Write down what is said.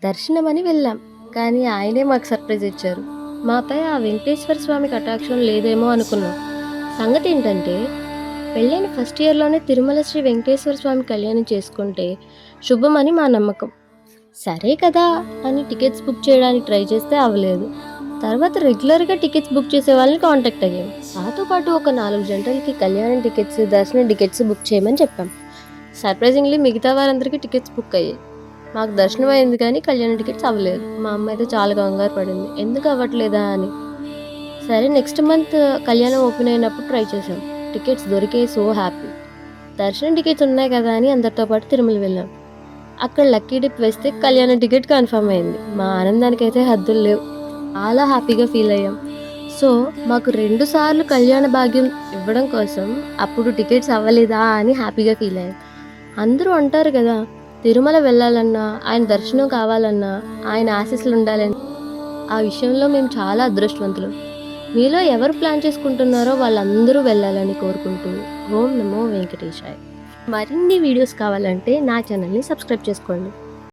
దర్శనమని వెళ్ళాం. కానీ ఆయనే మాకు సర్ప్రైజ్ ఇచ్చారు. మాపై ఆ వెంకటేశ్వర స్వామి కటాక్షం లేదేమో అనుకున్నాం. సంగతేంటంటే, పెళ్ళైన ఫస్ట్ ఇయర్‌లోనే తిరుమల శ్రీ వెంకటేశ్వర స్వామి కళ్యాణం చేసుకుంటే శుభమని మా నమ్మకం. సరే కదా అని టికెట్స్ బుక్ చేయడానికి ట్రై చేస్తే అవ్వలేదు. తర్వాత రెగ్యులర్‌గా టికెట్స్ బుక్ చేసే వాళ్ళని కాంటాక్ట్ అయ్యాం. మాతో పాటు ఒక 4 జంటలకి కళ్యాణం టికెట్స్, దర్శనం టికెట్స్ బుక్ చేయమని చెప్పాం. సర్ప్రైజింగ్‌లీ మిగతా వారందరికీ టికెట్స్ బుక్ అయ్యాయి. మాకు దర్శనం అయింది కానీ కళ్యాణం టికెట్స్ అవ్వలేదు. మా అమ్మ అయితే చాలా కంగారు పడింది. ఎందుకు అవ్వట్లేదా అని. సరే నెక్స్ట్ మంత్ కళ్యాణం ఓపెన్ అయినప్పుడు ట్రై చేసాం. టికెట్స్ దొరికాయి. So happy. దర్శనం టికెట్స్ ఉన్నాయి కదా అని అందరితో పాటు తిరుమల వెళ్ళాం. అక్కడ లక్కీ డిప్ వేస్తే కళ్యాణం టికెట్ కన్ఫర్మ్ అయింది. మా ఆనందానికైతే హద్దులు లేవు. చాలా హ్యాపీగా ఫీల్ అయ్యాం. సో మాకు 2 సార్లు కళ్యాణ భాగ్యం ఇవ్వడం కోసం అప్పుడు టికెట్స్ అవ్వలేదా అని హ్యాపీగా ఫీల్ అయ్యాం. అందరూ అంటారు కదా, తిరుమల వెళ్ళాలన్నా, ఆయన దర్శనం కావాలన్నా, ఆయన ఆశీస్సులు ఉండాలని. ఆ విషయంలో మేము చాలా అదృష్టవంతులం. మీలో ఎవరు ప్లాన్ చేసుకుంటున్నారో వాళ్ళందరూ వెళ్ళాలని కోరుకుంటూ ఓం నమో వెంకటేశాయ. మరిన్ని వీడియోస్ కావాలంటే నా ఛానల్ని సబ్స్క్రైబ్ చేసుకోండి.